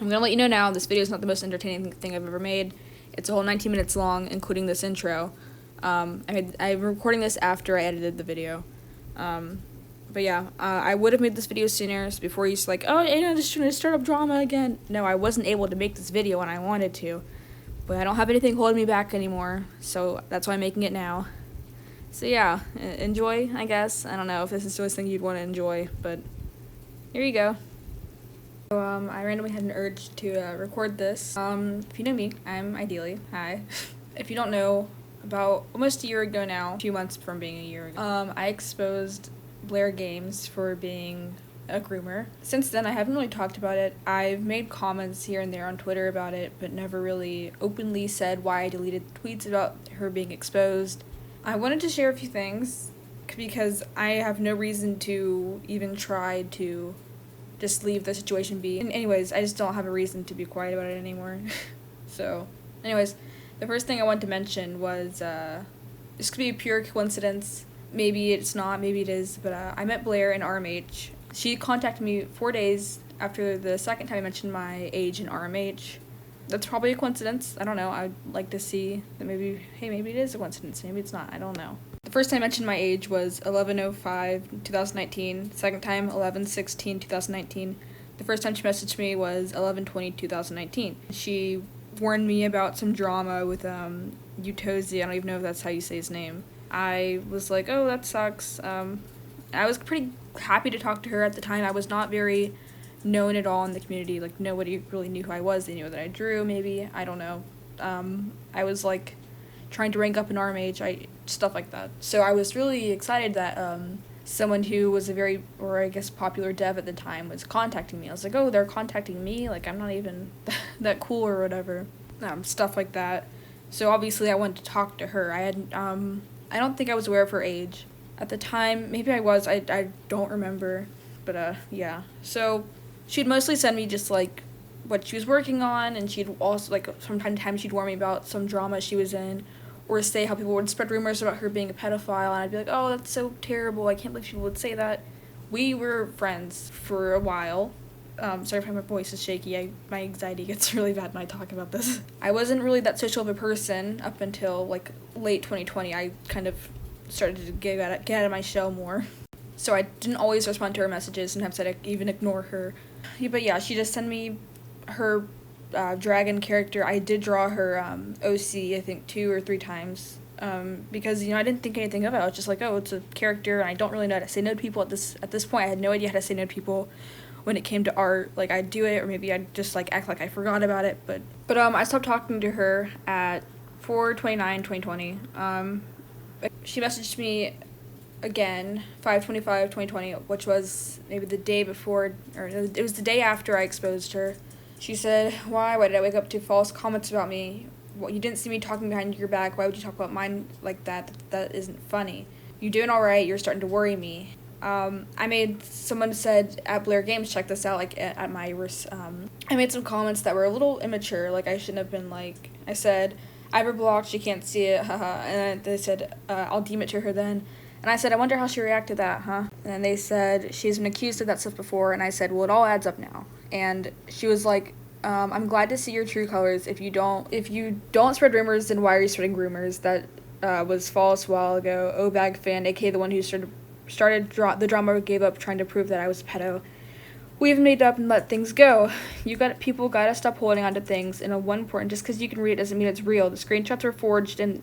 I'm gonna let you know now, this video is not the most entertaining thing I've ever made. It's a whole 19 minutes long, including this intro. I'm recording this after I edited the video. But yeah, I would have made this video sooner, so before you're like, oh, just trying to start up drama again. No, I wasn't able to make this video when I wanted to. But I don't have anything holding me back anymore, so that's why I'm making it now. So yeah, enjoy, I guess. I don't know if this is the thing you'd want to enjoy, but here you go. So, I randomly had an urge to record this. If you know me, I'm Ideally. Hi. If you don't know, about almost a year ago now, 2 months from being a year ago, I exposed bleargames for being a groomer. Since then, I haven't really talked about it. I've made comments here and there on Twitter about it, but never really openly said why I deleted tweets about her being exposed. I wanted to share a few things because I have no reason to even try to just leave the situation be. And anyways, I just don't have a reason to be quiet about it anymore. So, anyways, the first thing I wanted to mention was, this could be a pure coincidence. Maybe it's not, maybe it is, but I met Blair in RMH. She contacted me 4 days after the second time I mentioned my age in RMH. That's probably a coincidence. I don't know. I'd like to see that maybe it is a coincidence. Maybe it's not. I don't know. The first time I mentioned my age was 11/05/2019. Second time, 11/16/2019. The first time she messaged me was 11/20/2019. She warned me about some drama with Utozi. I don't even know if that's how you say his name. I was like, oh, that sucks. I was pretty happy to talk to her at the time. I was not very known at all in the community. Like, nobody really knew who I was. They knew that I drew, maybe. I don't know. I was like trying to rank up in RMH, stuff like that. So I was really excited that someone who was a very, or I guess popular dev at the time was contacting me. I was like, oh, they're contacting me? Like, I'm not even that cool or whatever. Stuff like that. So obviously I wanted to talk to her. I don't think I was aware of her age. At the time, maybe I was, I don't remember. But yeah. So she'd mostly send me just like what she was working on, and she'd also, like, from time to time she'd warn me about some drama she was in, or say how people would spread rumors about her being a pedophile, and I'd be like, oh, that's so terrible, I can't believe people would say that. We were friends for a while. Sorry if my voice is shaky, my anxiety gets really bad when I talk about this. I wasn't really that social of a person up until, like, late 2020. I kind of started to get out of my shell more. So I didn't always respond to her messages, and have said I even ignore her. Yeah, but yeah, she just sent me her dragon character. I did draw her OC, I think 2 or 3 times, because, I didn't think anything of it. I was just like, oh, it's a character, and I don't really know how to say no to people at this point. I had no idea how to say no to people when it came to art. Like, I'd do it, or maybe I'd just, like, act like I forgot about it, but I stopped talking to her at 4/29/2020. She messaged me again, 5/25/2020, which was maybe the day before, or it was the day after I exposed her. She said, why did I wake up to false comments about me? Well, you didn't see me talking behind your back. Why would you talk about mine like that? That isn't funny. You doing all right? You're starting to worry me. Someone said at bleargames, check this out, like at my, I made some comments that were a little immature. Like, I shouldn't have been like, I said, I have her blocked, she can't see it, haha. And they said, I'll DM it to her then. And I said, I wonder how she reacted to that, huh? And they said, she's been accused of that stuff before. And I said, well, it all adds up now. And she was like, I'm glad to see your true colors. If you don't spread rumors, then why are you spreading rumors? That was false a while ago. O-Bag fan, aka the one who started the drama, gave up trying to prove that I was a pedo. We've made up and let things go. People gotta stop holding on to things. And one important, just because you can read it doesn't mean it's real. The screenshots were forged, and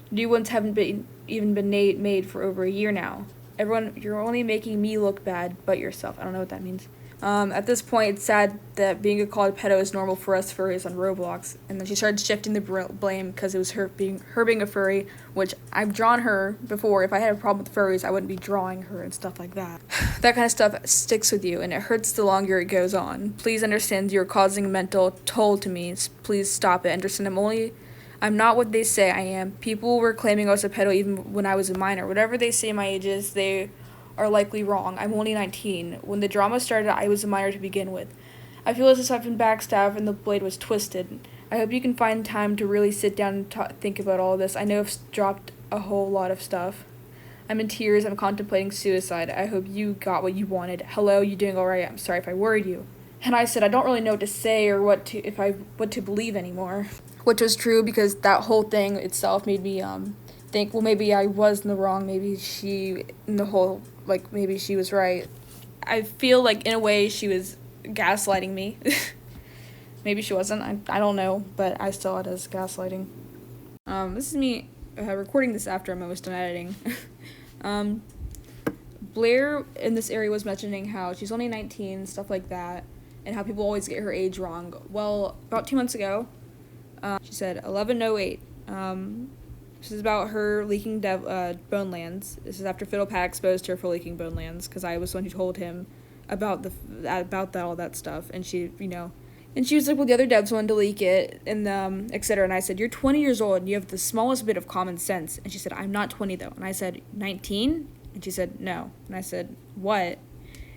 new ones haven't even been made for over a year now. Everyone, you're only making me look bad, but yourself. I don't know what that means. At this point, it's sad that being called pedo is normal for us furries on Roblox. And then she started shifting the blame because it was her being a furry, which I've drawn her before. If I had a problem with furries, I wouldn't be drawing her and stuff like that. That kind of stuff sticks with you, and it hurts the longer it goes on. Please understand you're causing mental toll to me. Please stop it. Understand I'm not what they say I am. People were claiming I was a pedo even when I was a minor. Whatever they say my age is, they are likely wrong. I'm only 19. When the drama started, I was a minor to begin with. I feel as if I've been backstabbed and the blade was twisted. I hope you can find time to really sit down and think about all this. I know I've dropped a whole lot of stuff. I'm in tears. I'm contemplating suicide. I hope you got what you wanted. Hello, you doing alright? I'm sorry if I worried you. And I said, I don't really know what to say or what to believe anymore. Which was true, because that whole thing itself made me think, well, maybe I was in the wrong, maybe maybe she was right. I feel like in a way she was gaslighting me. Maybe she wasn't, I don't know, but I saw it as gaslighting. This is me recording this after I'm almost done editing. Blair in this area was mentioning how she's only 19, stuff like that, and how people always get her age wrong. Well, about 2 months ago, she said 1108. This is about her leaking bone lands. This is after Fiddlepat exposed her for leaking bone lands, because I was the one who told him about all that stuff, and she was like, well, the other devs wanted to leak it, and etc. And I said, you're 20 years old, and you have the smallest bit of common sense. And she said, I'm not 20 though. And I said, 19? And she said, no. And I said, what?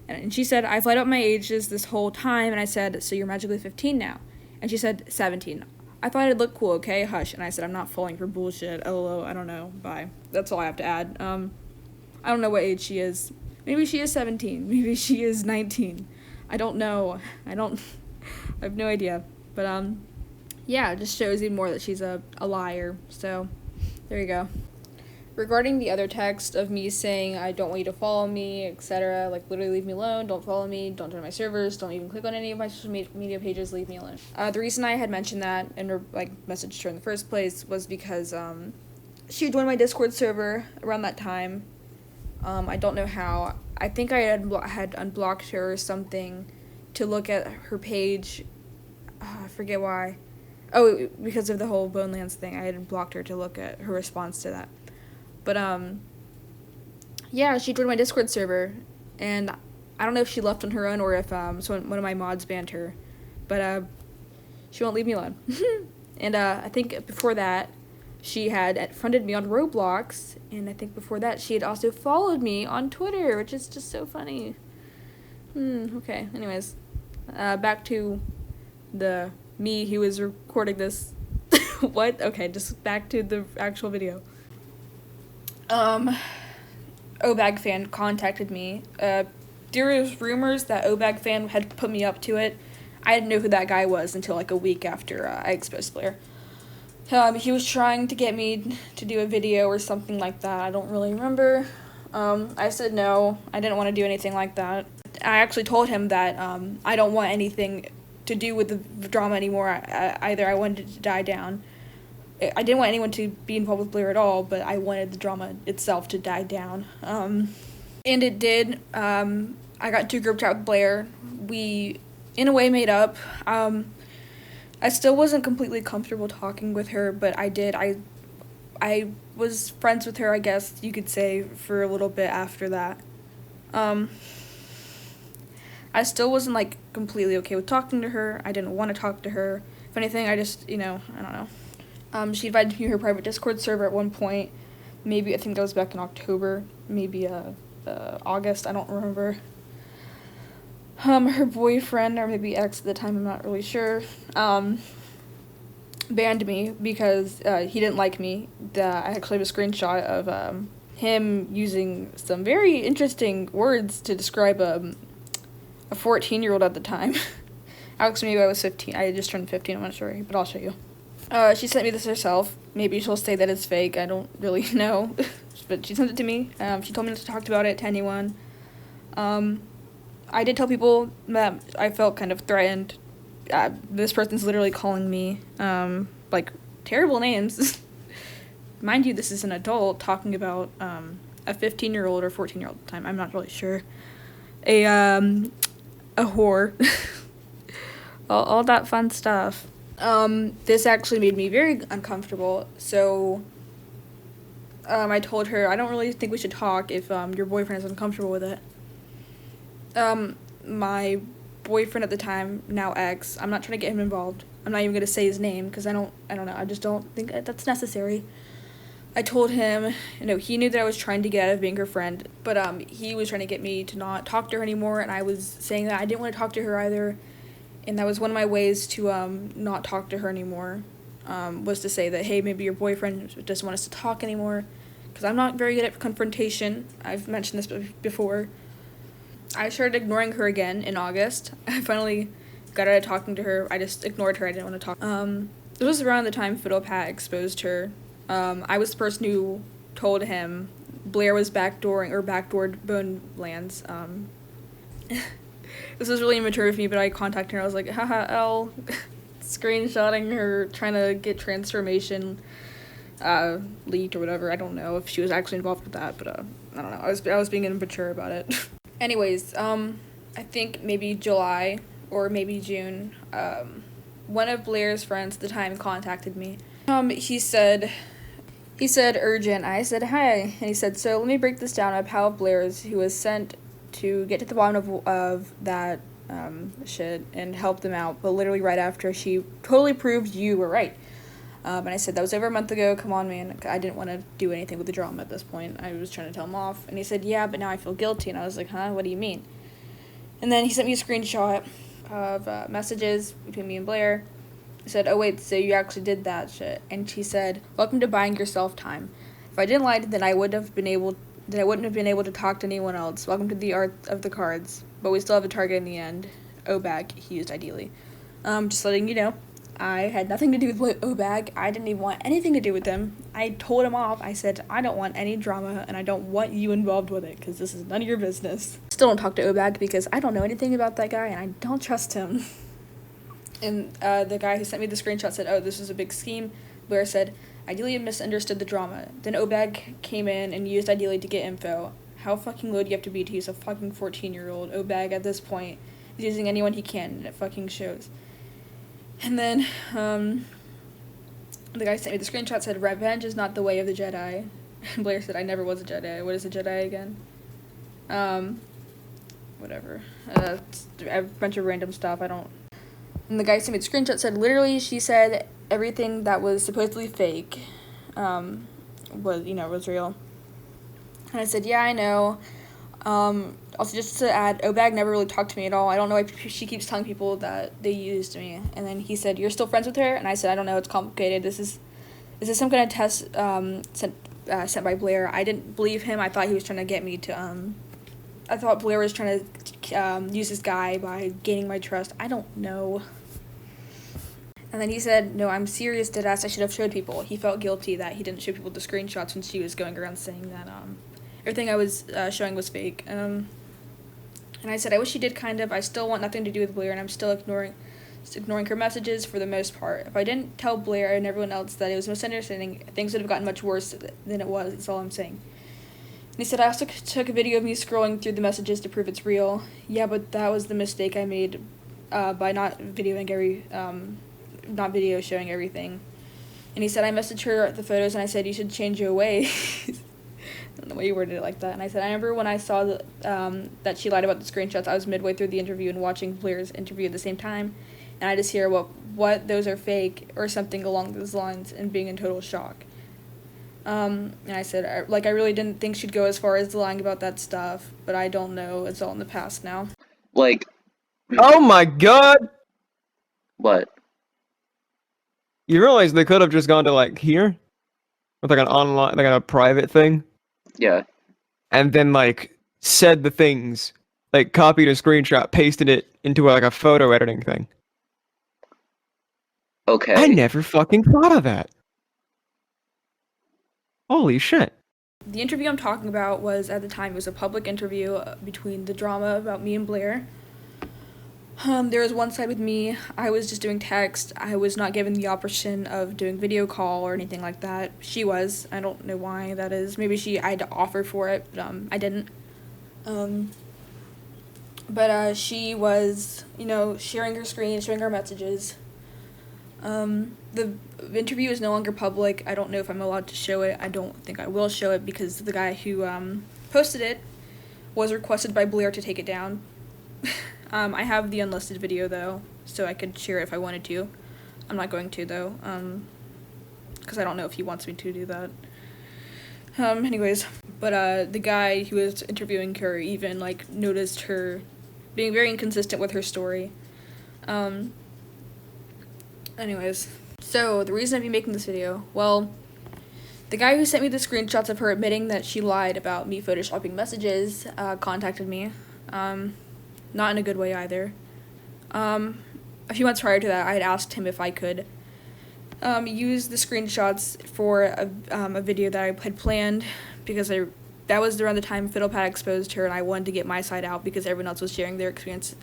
And she said, I've lied about my ages this whole time. And I said, so you're magically 15 now? And she said, 17. I thought I'd look cool, okay? Hush. And I said, I'm not falling for bullshit. LOL, I don't know. Bye. That's all I have to add. I don't know what age she is. Maybe she is 17. Maybe she is 19. I don't know. I have no idea. But, yeah, it just shows even more that she's a liar. So, there you go. Regarding the other text of me saying I don't want you to follow me, etc., like literally leave me alone, don't follow me, don't join my servers, don't even click on any of my social media pages, leave me alone. The reason I had mentioned that and messaged her in the first place was because she joined my Discord server around that time. I don't know how. I think I had unblocked her or something to look at her page. I forget why. Oh, because of the whole Bonelands thing. I had blocked her to look at her response to that. But, yeah, she joined my Discord server, and I don't know if she left on her own or if, one of my mods banned her, but, she won't leave me alone. And, I think before that, she had friended me on Roblox, and I think before that, she had also followed me on Twitter, which is just so funny. Okay, anyways, back to the me who was recording this. What? Okay, just back to the actual video. Obag fan contacted me. There was rumors that Obag fan had put me up to it. I didn't know who that guy was until like a week after I exposed Blair. He was trying to get me to do a video or something like that. I don't really remember. I said no. I didn't want to do anything like that. I actually told him that I don't want anything to do with the drama anymore. I wanted it to die down. I didn't want anyone to be involved with Blair at all, but I wanted the drama itself to die down. And it did. I got into a group chat with Blair. We, in a way, made up. I still wasn't completely comfortable talking with her, but I did. I was friends with her, I guess you could say, for a little bit after that. I still wasn't, like, completely okay with talking to her. I didn't want to talk to her. If anything, I just, I don't know. She invited me to her private Discord server at one point. Maybe, I think that was back in October. Maybe, August, I don't remember. Her boyfriend, or maybe ex at the time, I'm not really sure, banned me because, he didn't like me. I actually have a screenshot of, him using some very interesting words to describe, a 14-year-old at the time. Alex, maybe I was 15. I just turned 15, I'm not sure, but I'll show you. She sent me this herself. Maybe she'll say that it's fake. I don't really know. But she sent it to me. She told me not to talk about it to anyone. I did tell people that I felt kind of threatened. This person's literally calling me, like, terrible names. Mind you, this is an adult talking about, a 15-year-old or 14-year-old at the time. I'm not really sure. A whore. all that fun stuff. This actually made me very uncomfortable, so, I told her, I don't really think we should talk if, your boyfriend is uncomfortable with it. My boyfriend at the time, now ex, I'm not trying to get him involved. I'm not even going to say his name, because I don't know, I just don't think that's necessary. I told him, he knew that I was trying to get out of being her friend, but, he was trying to get me to not talk to her anymore, and I was saying that I didn't want to talk to her either. And that was one of my ways to not talk to her anymore, was to say that, hey, maybe your boyfriend doesn't want us to talk anymore, because I'm not very good at confrontation. I've mentioned this before. I started ignoring her again in August. I finally got out of talking to her. I just ignored her. I didn't want to talk. It was around the time PhotoPat exposed her. I was the person who told him Blair was backdoored Bonelands. This was really immature of me, but I contacted her. I was like, haha, L, screenshotting her trying to get transformation leaked or whatever. I don't know if she was actually involved with that, but I don't know. I was being immature about it. Anyways, I think maybe July or maybe June, one of Blair's friends at the time contacted me. He said urgent. I said hi, and he said, so let me break this down. A pal of Blair's who was sent to get to the bottom of that shit and help them out, but literally right after she totally proved you were right. And I said, that was over a month ago, come on, man. I didn't want to do anything with the drama at this point. I was trying to tell him off. And he said, yeah, but now I feel guilty. And I was like, huh, what do you mean? And then he sent me a screenshot of messages between me and Blair. He said, oh, wait, so you actually did that shit. And she said, welcome to buying yourself time. If I didn't lie, then I wouldn't have been able to talk to anyone else. Welcome to the art of the cards. But we still have a target in the end. OBAG, he used ideally. Just letting you know. I had nothing to do with OBAG. I didn't even want anything to do with them. I told him off. I said, I don't want any drama, and I don't want you involved with it, because this is none of your business. Still don't talk to OBAG, because I don't know anything about that guy, and I don't trust him. And the guy who sent me the screenshot said, oh, this was a big scheme. Blair said, ideally misunderstood the drama. Then OBAG came in and used ideally to get info. How fucking low do you have to be to use a fucking 14-year-old? OBAG, at this point, is using anyone he can, and it fucking shows. And then, the guy sent me the screenshot, said, revenge is not the way of the Jedi. And Blair said, I never was a Jedi. What is a Jedi again? Whatever. A bunch of random stuff, I don't... And the guy sent me the screenshot, said, literally, she said everything that was supposedly fake, was real. And I said, yeah, I know. Also, just to add, OBAG never really talked to me at all. I don't know why she keeps telling people that they used me. And then he said, you're still friends with her? And I said, I don't know, it's complicated. This is some kind of test sent by Blair. I didn't believe him. I thought he was trying to get me to, I thought Blair was trying to use this guy by gaining my trust. I don't know. And then he said, no, I'm serious, deadass. I should have showed people. He felt guilty that he didn't show people the screenshots when she was going around saying that, everything I was showing was fake. And I said, I wish she did, kind of. I still want nothing to do with Blair, and I'm still ignoring her messages for the most part. If I didn't tell Blair and everyone else that it was a misunderstanding, things would have gotten much worse than it was. That's all I'm saying. And he said, I also took a video of me scrolling through the messages to prove it's real. Yeah, but that was the mistake I made by not video showing everything. And he said, I messaged her the photos, and I said, you should change your ways. I don't know why you worded it like that. And I said, I remember when I saw that she lied about the screenshots, I was midway through the interview and watching Blair's interview at the same time, and I just hear, what, those are fake, or something along those lines, and being in total shock. And I said, I really didn't think she'd go as far as lying about that stuff, but I don't know, it's all in the past now. Oh my god! What? You realize they could have just gone to, here? With, an online, a private thing? Yeah. And then, said the things. Copied a screenshot, pasted it into, a photo editing thing. Okay. I never fucking thought of that. Holy shit. The interview I'm talking about was, at the time, it was a public interview between the drama about me and Blair. There was one side with me. I was just doing text. I was not given the option of doing video call or anything like that. She was. I don't know why that is. Maybe I had to offer for it, but I didn't. But she was, sharing her screen, showing her messages. The interview is no longer public. I don't know if I'm allowed to show it. I don't think I will show it because the guy who posted it was requested by Blair to take it down. I have the unlisted video, though, so I could share it if I wanted to. I'm not going to, though, because I don't know if he wants me to do that. Anyways, but the guy who was interviewing her even, noticed her being very inconsistent with her story. Anyways, so the reason I'm making this video, well, the guy who sent me the screenshots of her admitting that she lied about me photoshopping messages contacted me. Not in a good way either. A few months prior to that, I had asked him if I could use the screenshots for a video that I had planned, because that was around the time FiddlePad exposed her, and I wanted to get my side out because everyone else was sharing their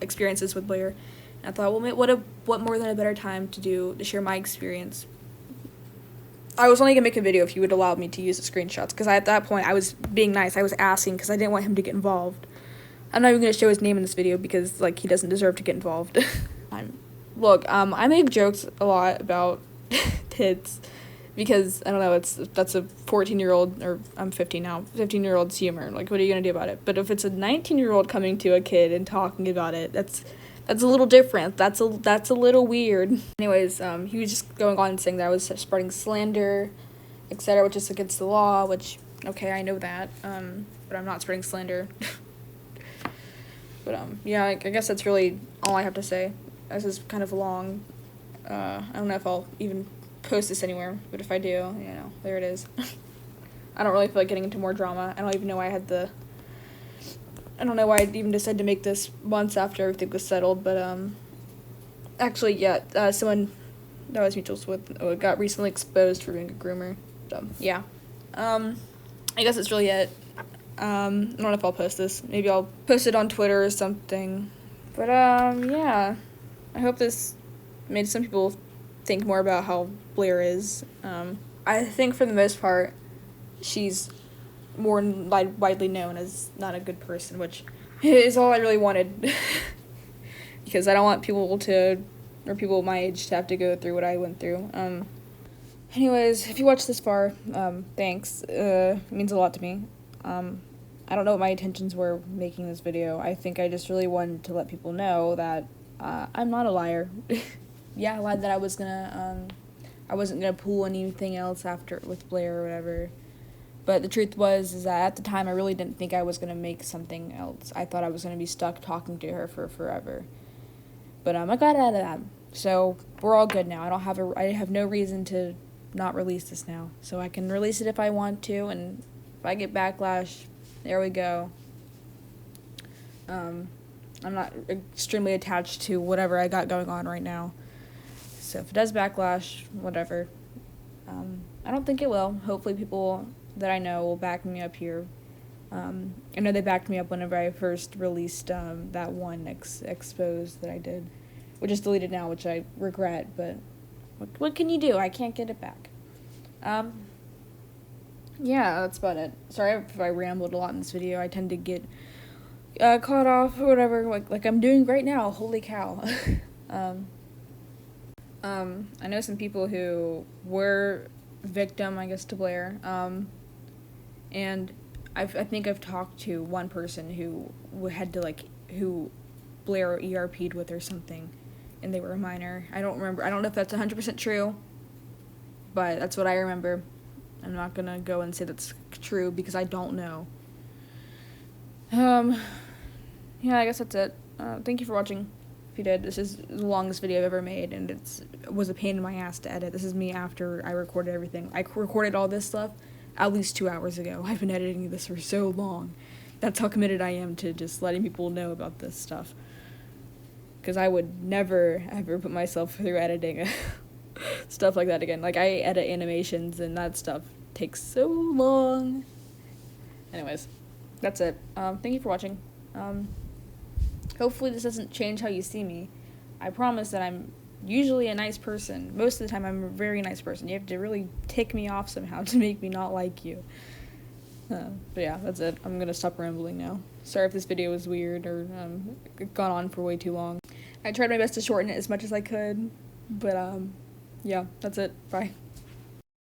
experiences with Blair. And I thought, well, what more than a better time to share my experience. I was only gonna make a video if he would allow me to use the screenshots, because at that point I was being nice. I was asking because I didn't want him to get involved. I'm not even gonna show his name in this video because like he doesn't deserve to get involved. Look, I make jokes a lot about tits because I don't know, that's a 14-year-old, or I'm 15 now, 15-year-old's humor. Like, what are you gonna do about it? But if it's a 19-year-old coming to a kid and talking about it, that's a little different. That's a little weird. Anyways, he was just going on and saying that I was spreading slander, etc., which is against the law, which, okay, I know that, but I'm not spreading slander. But, yeah, I guess that's really all I have to say. This is kind of long. I don't know if I'll even post this anywhere, but if I do, you know, there it is. I don't really feel like getting into more drama. I don't even know why I don't know why I even decided to make this months after everything was settled, but, actually, yeah, someone that I was mutuals with got recently exposed for being a groomer, so, yeah. I guess that's really it. I don't know if I'll post this. Maybe I'll post it on Twitter or something, but, yeah. I hope this made some people think more about how Blair is. I think for the most part, she's more widely known as not a good person, which is all I really wanted. Because I don't want people my age to have to go through what I went through. Anyways, if you watched this far, thanks. It means a lot to me. I don't know what my intentions were making this video. I think I just really wanted to let people know that I'm not a liar. Yeah, I lied that I wasn't gonna pull anything else after with Blair or whatever. But the truth is that at the time I really didn't think I was gonna make something else. I thought I was gonna be stuck talking to her for forever. But I got out of that. So we're all good now. I have no reason to not release this now. So I can release it if I want to, and if I get backlash, there we go. I'm not extremely attached to whatever I got going on right now. So if it does backlash, whatever. I don't think it will. Hopefully people that I know will back me up here. I know they backed me up whenever I first released that one expose that I did, which is deleted now, which I regret, but what can you do? I can't get it back. Yeah, that's about it. Sorry if I rambled a lot in this video. I tend to get caught off or whatever, like I'm doing right now. Holy cow. I know some people who were victim, I guess, to Blair, and I think I've talked to one person who had to, who Blair ERP'd with or something, and they were a minor. I don't remember. I don't know if that's 100% true, but that's what I remember. I'm not gonna go and say that's true because I don't know. Yeah, I guess that's it. Thank you for watching. If you did, this is the longest video I've ever made, and it was a pain in my ass to edit. This is me after I recorded everything. I recorded all this stuff at least 2 hours ago. I've been editing this for so long. That's how committed I am to just letting people know about this stuff. Because I would never, ever put myself through editing stuff like that again. Like, I edit animations, and that stuff takes so long. Anyways, that's it. Thank you for watching. Hopefully this doesn't change how you see me. I promise that I'm usually a nice person. Most of the time I'm a very nice person. You have to really tick me off somehow to make me not like you. But yeah, that's it. I'm gonna stop rambling now. Sorry if this video was weird or gone on for way too long. I tried my best to shorten it as much as I could, but yeah, that's it. Bye.